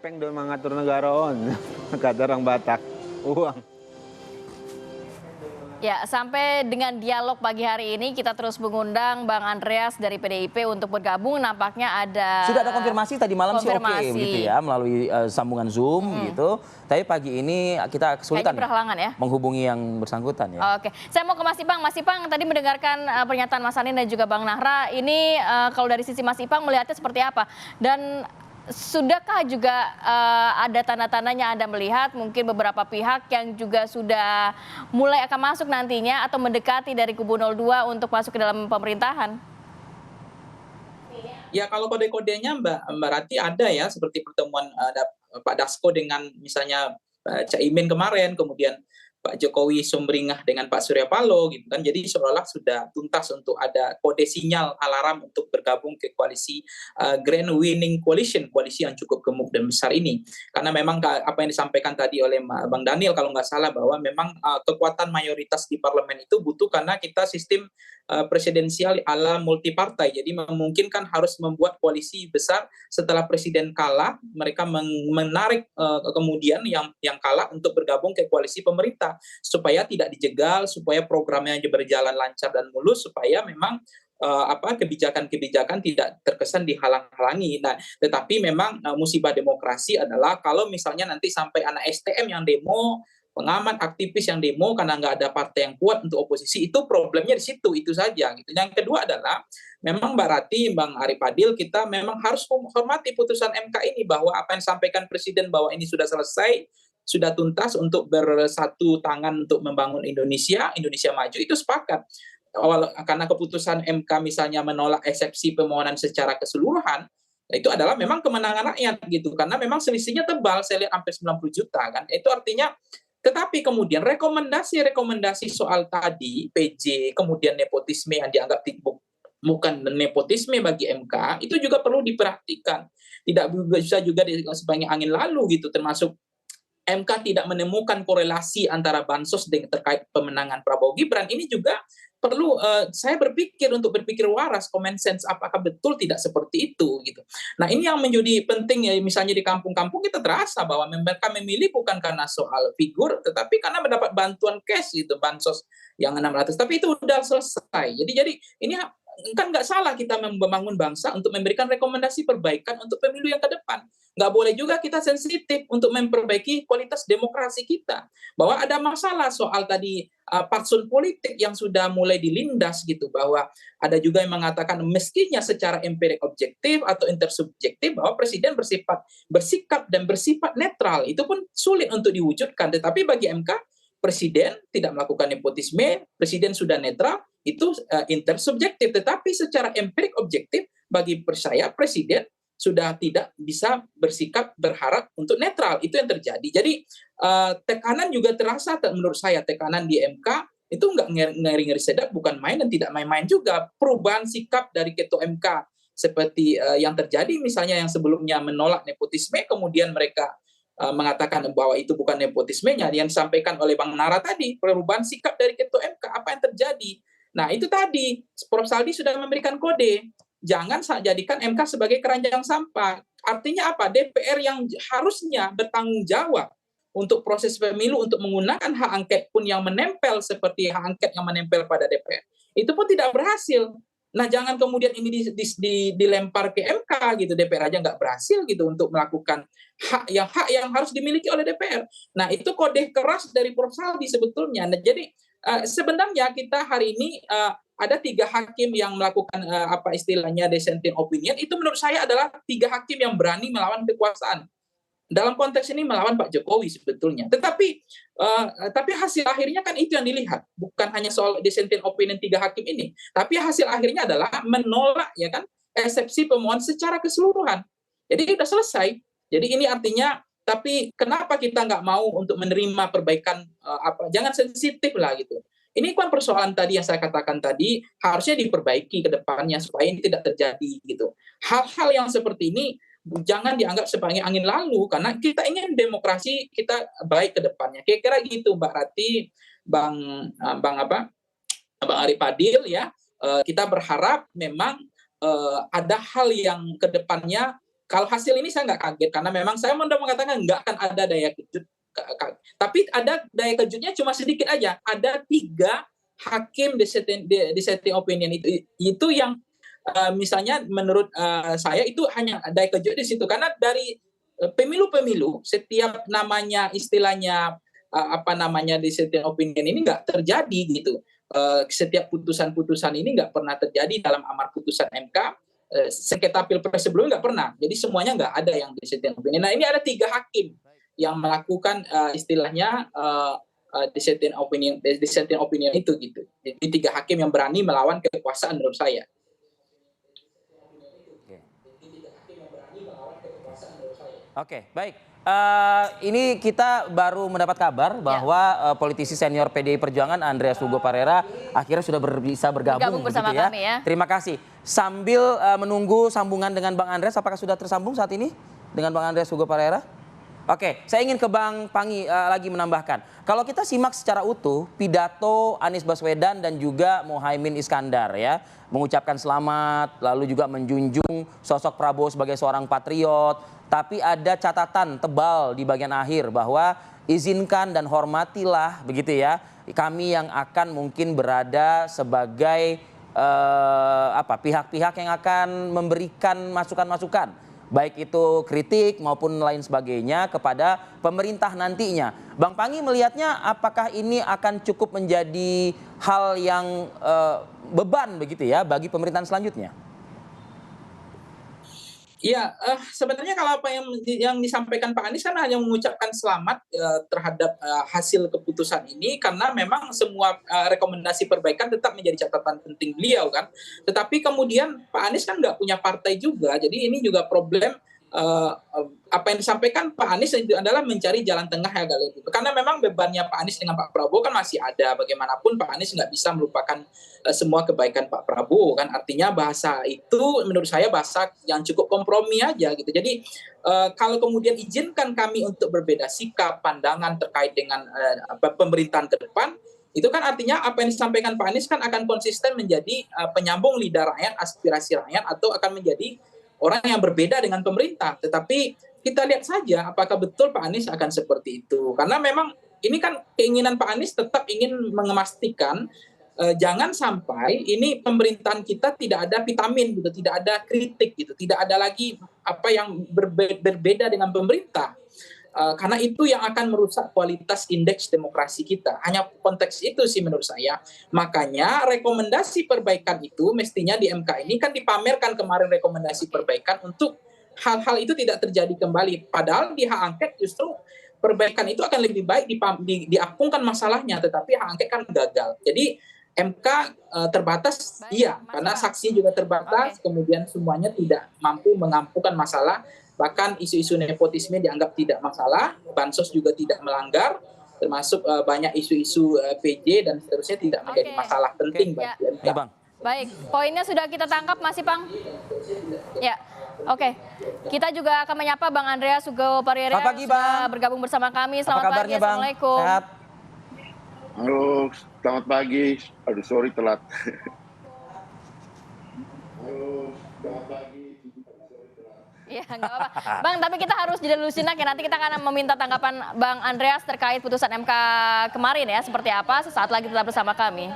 Peng doon mengatur negara on, kata orang Batak, uang. Ya, sampai dengan dialog pagi hari ini kita terus mengundang Bang Andreas dari PDIP untuk bergabung. Nampaknya ada sudah ada konfirmasi tadi malam sih oke begitu ya melalui sambungan Zoom gitu. Tapi pagi ini kita kesulitan ya menghubungi yang bersangkutan ya. Oke, saya mau ke Mas Ipang. Mas Ipang tadi mendengarkan pernyataan Mas Anin dan juga Bang Nahra. Ini kalau dari sisi Mas Ipang melihatnya seperti apa? Dan sudahkah juga ada tanda-tandanya Anda melihat mungkin beberapa pihak yang juga sudah mulai akan masuk nantinya atau mendekati dari kubu 02 untuk masuk ke dalam pemerintahan? Ya kalau kode-kodenya Mbak Rati ada ya, seperti pertemuan Pak Dasko dengan misalnya Caimin kemarin, kemudian Pak Jokowi sumringah dengan Pak Surya Paloh gitu kan. Jadi seolah-olah sudah tuntas untuk ada kode sinyal alarm untuk bergabung ke koalisi Grand Winning Coalition, koalisi yang cukup gemuk dan besar ini. Karena memang apa yang disampaikan tadi oleh Bang Daniel kalau nggak salah bahwa memang kekuatan mayoritas di parlemen itu butuh karena kita sistem presidensial ala multipartai. Jadi memungkinkan harus membuat koalisi besar setelah presiden kalah, mereka menarik kemudian yang kalah untuk bergabung ke koalisi pemerintah supaya tidak dijegal, supaya programnya berjalan lancar dan mulus, supaya memang kebijakan-kebijakan tidak terkesan dihalang-halangi. Nah, tetapi memang musibah demokrasi adalah kalau misalnya nanti sampai anak STM yang demo, pengamat aktivis yang demo karena nggak ada partai yang kuat untuk oposisi, itu problemnya di situ, itu saja. Gitu. Yang kedua adalah memang Mbak Rati, Bang Arif Adil, kita memang harus menghormati putusan MK ini bahwa apa yang disampaikan Presiden bahwa ini sudah selesai, sudah tuntas untuk bersatu tangan untuk membangun Indonesia maju, itu sepakat. Karena keputusan MK misalnya menolak eksepsi permohonan secara keseluruhan, itu adalah memang kemenangan rakyat gitu, karena memang selisihnya tebal, saya lihat hampir 90 juta kan. Itu artinya tetapi kemudian rekomendasi soal tadi PJ, kemudian nepotisme yang dianggap bukan nepotisme bagi MK, itu juga perlu diperhatikan. Tidak bisa juga sebagai angin lalu gitu, termasuk MK tidak menemukan korelasi antara bansos dengan terkait pemenangan Prabowo Gibran. Ini juga perlu saya untuk berpikir waras, common sense, apakah betul tidak seperti itu gitu. Nah ini yang menjadi penting ya, misalnya di kampung-kampung kita terasa bahwa mereka memilih bukan karena soal figur, tetapi karena mendapat bantuan cash gitu, bansos yang 600, tapi itu udah selesai. Jadi ini kan nggak salah kita membangun bangsa untuk memberikan rekomendasi perbaikan untuk pemilu yang ke depan. Nggak boleh juga kita sensitif untuk memperbaiki kualitas demokrasi kita. Bahwa ada masalah soal tadi fatsun politik yang sudah mulai dilindas gitu, bahwa ada juga yang mengatakan meskinya secara empirik objektif atau intersubjektif bahwa presiden bersikap dan bersifat netral, itu pun sulit untuk diwujudkan. Tetapi bagi MK, presiden tidak melakukan nepotisme, presiden sudah netral, itu intersubjektif. Tetapi secara empirik objektif bagi saya presiden sudah tidak bisa bersikap berharap untuk netral, itu yang terjadi. Jadi tekanan juga terasa menurut saya, tekanan di MK itu nggak ngeri-ngeri sedap, bukan main dan tidak main-main juga. Perubahan sikap dari ketua MK seperti yang terjadi misalnya yang sebelumnya menolak nepotisme, kemudian mereka mengatakan bahwa itu bukan nepotismenya, yang disampaikan oleh Bang Nara tadi, perubahan sikap dari ketua MK, apa yang terjadi? Nah itu tadi, Prof. Saldi sudah memberikan kode, jangan jadikan MK sebagai keranjang sampah. Artinya apa? DPR yang harusnya bertanggung jawab untuk proses pemilu, untuk menggunakan hak angket pun yang menempel seperti hak angket yang menempel pada DPR, itu pun tidak berhasil. Nah jangan kemudian ini dilempar ke MK gitu, DPR aja nggak berhasil gitu untuk melakukan hak yang harus dimiliki oleh DPR. Nah itu kode keras dari Prof. Saldi sebetulnya. Nah, jadi sebenarnya kita hari ini ada 3 hakim yang melakukan apa istilahnya dissenting opinion, itu menurut saya adalah 3 hakim yang berani melawan kekuasaan. Dalam konteks ini melawan Pak Jokowi sebetulnya. Tapi hasil akhirnya kan itu yang dilihat, bukan hanya soal dissenting opinion 3 hakim ini, tapi hasil akhirnya adalah menolak ya kan eksepsi pemohon secara keseluruhan. Jadi sudah selesai. Jadi ini artinya, tapi kenapa kita nggak mau untuk menerima perbaikan jangan sensitif lah gitu. Ini kan persoalan tadi yang saya katakan tadi harusnya diperbaiki ke depannya supaya ini tidak terjadi gitu. Hal-hal yang seperti ini jangan dianggap sebagai angin lalu, karena kita ingin demokrasi kita baik ke depannya. Kira-kira gitu Mbak Rati, Bang Arif Adil ya. Kita berharap memang ada hal yang ke depannya kalau hasil ini saya nggak kaget karena memang saya sudah mengatakan nggak akan ada daya kejut. Tapi ada daya kejutnya cuma sedikit aja. Ada 3 hakim dissenting opinion itu yang misalnya menurut saya itu hanya daya kejut di situ karena dari pemilu-pemilu setiap namanya istilahnya dissenting opinion ini nggak terjadi gitu. Setiap putusan-putusan ini nggak pernah terjadi dalam amar putusan MK. Sengketa pilpres sebelumnya nggak pernah, jadi semuanya nggak ada yang dissenting opinion. Nah ini ada 3 hakim yang melakukan istilahnya dissenting opinion itu gitu. Jadi 3 hakim yang berani melawan kekuasaan menurut saya. Oke, baik. Ini kita baru mendapat kabar bahwa politisi senior PDI Perjuangan Andreas Hugo Parera akhirnya sudah bisa bergabung bersama begitu ya. kami ya. Terima kasih. Sambil menunggu sambungan dengan Bang Andreas, apakah sudah tersambung saat ini dengan Bang Andreas Hugo Parera? Oke, saya ingin ke Bang Panggi lagi menambahkan. Kalau kita simak secara utuh pidato Anies Baswedan dan juga Muhaimin Iskandar ya, mengucapkan selamat, lalu juga menjunjung sosok Prabowo sebagai seorang patriot. Tapi ada catatan tebal di bagian akhir bahwa izinkan dan hormatilah begitu ya, kami yang akan mungkin berada sebagai pihak-pihak yang akan memberikan masukan-masukan, baik itu kritik maupun lain sebagainya kepada pemerintah nantinya. Bang Panggi melihatnya apakah ini akan cukup menjadi hal yang beban begitu ya bagi pemerintahan selanjutnya? Iya, sebenarnya kalau apa yang disampaikan Pak Anies kan hanya mengucapkan selamat terhadap hasil keputusan ini karena memang semua rekomendasi perbaikan tetap menjadi catatan penting beliau kan. Tetapi kemudian Pak Anies kan nggak punya partai juga, jadi ini juga problem. Apa yang disampaikan Pak Anies itu adalah mencari jalan tengah ya kali itu. Karena memang bebannya Pak Anies dengan Pak Prabowo kan masih ada. Bagaimanapun Pak Anies nggak bisa melupakan semua kebaikan Pak Prabowo kan. Artinya bahasa itu menurut saya bahasa yang cukup kompromi aja gitu. Jadi kalau kemudian izinkan kami untuk berbeda sikap, pandangan terkait dengan pemerintahan ke depan, itu kan artinya apa yang disampaikan Pak Anies kan akan konsisten menjadi penyambung lidah rakyat, aspirasi rakyat, atau akan menjadi orang yang berbeda dengan pemerintah. Tetapi kita lihat saja apakah betul Pak Anies akan seperti itu. Karena memang ini kan keinginan Pak Anies tetap ingin memastikan jangan sampai ini pemerintahan kita tidak ada vitamin gitu, tidak ada kritik gitu, tidak ada lagi apa yang berbeda dengan pemerintah. Karena itu yang akan merusak kualitas indeks demokrasi kita. Hanya konteks itu sih menurut saya. Makanya rekomendasi perbaikan itu mestinya di MK ini kan dipamerkan kemarin rekomendasi perbaikan untuk hal-hal itu tidak terjadi kembali. Padahal di hak angket justru perbaikan itu akan lebih baik diapungkan masalahnya, tetapi hak angket kan gagal. Jadi MK terbatas, iya, karena saksi juga terbatas, kemudian semuanya tidak mampu mengampukan masalah. Bahkan isu-isu nepotisme dianggap tidak masalah, bansos juga tidak melanggar, termasuk banyak isu-isu PJ dan seterusnya tidak menjadi masalah penting bagi MK. Baik, poinnya sudah kita tangkap Mas Ipang. Ya, oke. Kita juga akan menyapa Bang Andreas Hugo Parera yang sudah bergabung bersama kami. Selamat pagi, Assalamualaikum. Sehat. Halo, selamat pagi. Aduh, sorry telat. Halo, selamat pagi. Iya, nggak apa-apa. Bang, tapi kita harus jeda dulu sinak ya. Nanti kita akan meminta tanggapan Bang Andreas terkait putusan MK kemarin ya. Seperti apa, sesaat lagi tetap bersama kami.